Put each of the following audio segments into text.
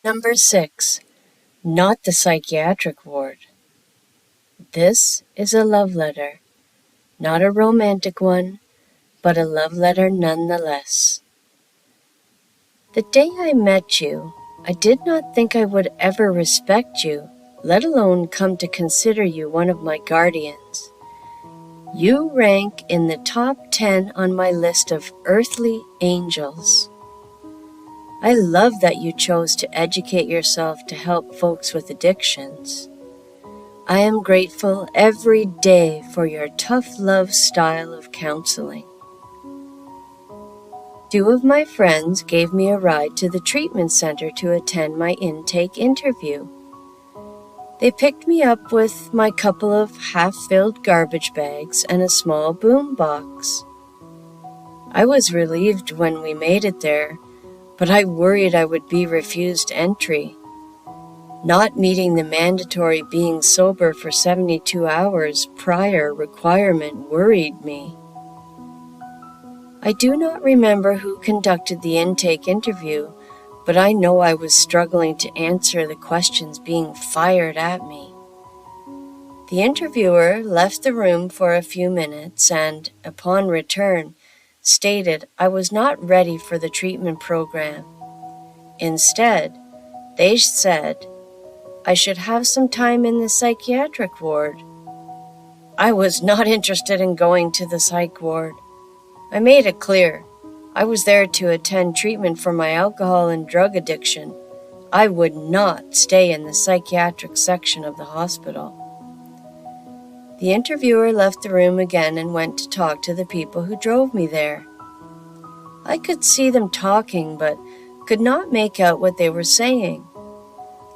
Number 6. Not the psychiatric ward. This is a love letter. Not a romantic one, but a love letter nonetheless. The day I met you, I did not think I would ever respect you, let alone come to consider you one of my guardians. You rank in the top 10 on my list of earthly angels. I love that you chose to educate yourself to help folks with addictions. I am grateful every day for your tough love style of counseling. 2 of my friends gave me a ride to the treatment center to attend my intake interview. They picked me up with my couple of half-filled garbage bags and a small boom box. I was relieved when we made it there, but I worried I would be refused entry. Not meeting the mandatory being sober for 72 hours prior requirement worried me. I do not remember who conducted the intake interview, but I know I was struggling to answer the questions being fired at me. The interviewer left the room for a few minutes and, upon return, stated I was not ready for the treatment program. Instead, they said I should have some time in the psychiatric ward. I was not interested in going to the psych ward. I made it clear. I was there to attend treatment for my alcohol and drug addiction. I would not stay in the psychiatric section of the hospital. The interviewer left the room again and went to talk to the people who drove me there. I could see them talking, but could not make out what they were saying.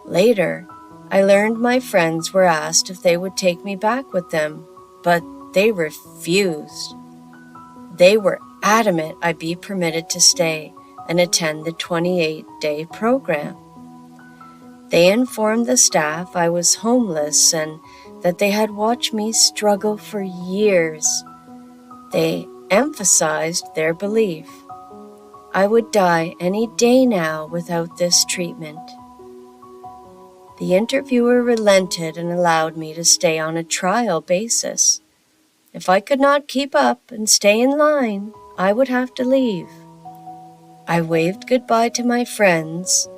Later, I learned my friends were asked if they would take me back with them, but they refused. They were adamant I be permitted to stay and attend the 28-day program. They informed the staff I was homeless and that they had watched me struggle for years. They emphasized their belief I would die any day now without this treatment. The interviewer relented and allowed me to stay on a trial basis. If I could not keep up and stay in line, I would have to leave. I waved goodbye to my friends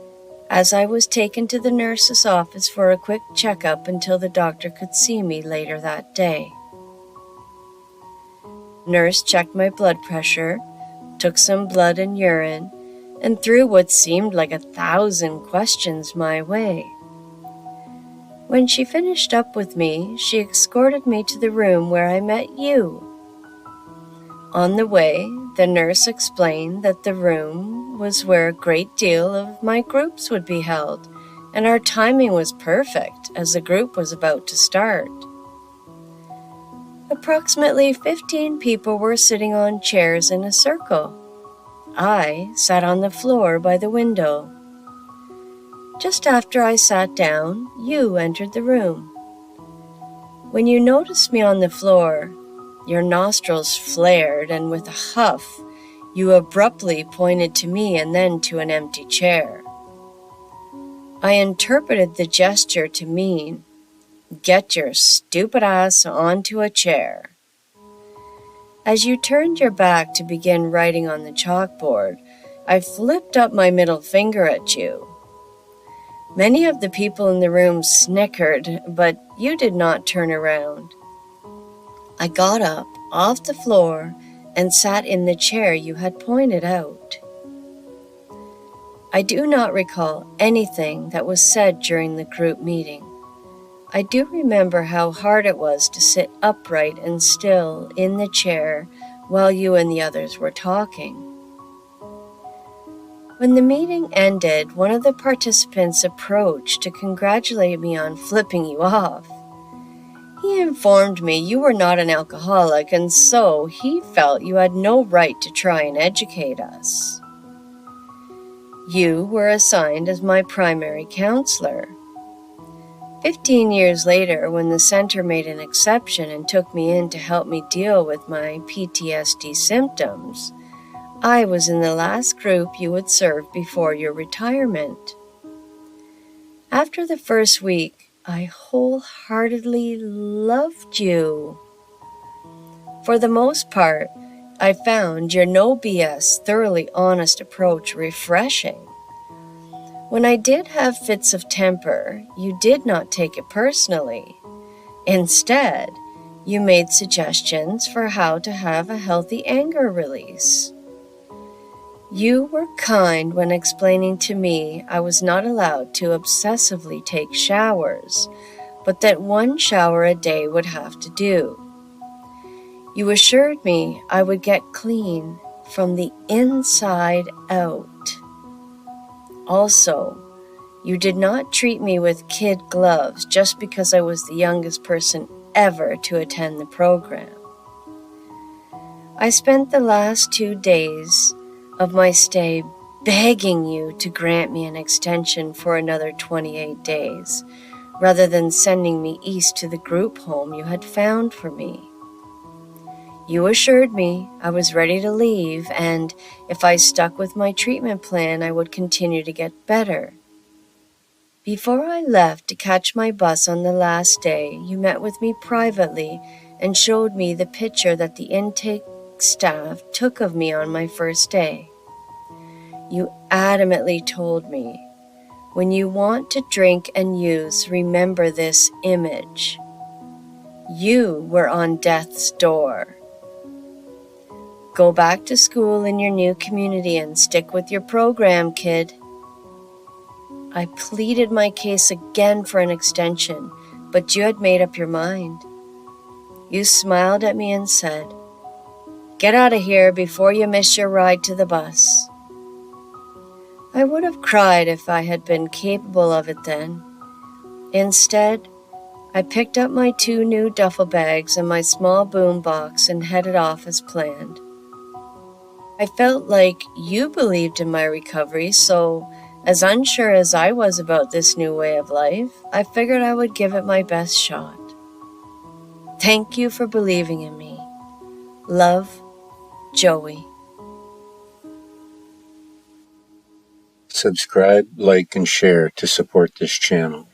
as I was taken to the nurse's office for a quick checkup until the doctor could see me later that day. Nurse checked my blood pressure, took some blood and urine, and threw what seemed like 1,000 questions my way. When she finished up with me, she escorted me to the room where I met you. On the way, the nurse explained that the room was where a great deal of my groups would be held, and our timing was perfect as the group was about to start. Approximately 15 people were sitting on chairs in a circle. I sat on the floor by the window. Just after I sat down, you entered the room. When you noticed me on the floor, your nostrils flared, and with a huff, you abruptly pointed to me and then to an empty chair. I interpreted the gesture to mean, "Get your stupid ass onto a chair." As you turned your back to begin writing on the chalkboard, I flipped up my middle finger at you. Many of the people in the room snickered, but you did not turn around. I got up off the floor and sat in the chair you had pointed out. I do not recall anything that was said during the group meeting. I do remember how hard it was to sit upright and still in the chair while you and the others were talking. When the meeting ended, one of the participants approached to congratulate me on flipping you off. He informed me you were not an alcoholic, and so he felt you had no right to try and educate us. You were assigned as my primary counselor. 15 years later, when the center made an exception and took me in to help me deal with my PTSD symptoms, I was in the last group you would serve before your retirement. After the first week, I wholeheartedly loved you. For the most part, I found your no BS, thoroughly honest approach refreshing. When I did have fits of temper, you did not take it personally. Instead, you made suggestions for how to have a healthy anger release. You were kind when explaining to me I was not allowed to obsessively take showers, but that 1 shower a day would have to do. You assured me I would get clean from the inside out. Also, you did not treat me with kid gloves just because I was the youngest person ever to attend the program. I spent the last 2 days of my stay begging you to grant me an extension for another 28 days, rather than sending me east to the group home you had found for me. You assured me I was ready to leave, and if I stuck with my treatment plan, I would continue to get better. Before I left to catch my bus on the last day, you met with me privately and showed me the picture that the intake staff took of me on my first day. You adamantly told me, when you want to drink and use, remember this image. You were on death's door. Go back to school in your new community and stick with your program, kid. I pleaded my case again for an extension, but you had made up your mind. You smiled at me and said, "Get out of here before you miss your ride to the bus." I would have cried if I had been capable of it then. Instead, I picked up my 2 new duffel bags and my small boom box and headed off as planned. I felt like you believed in my recovery, so as unsure as I was about this new way of life, I figured I would give it my best shot. Thank you for believing in me. Love, Joey. Subscribe, like, and share to support this channel.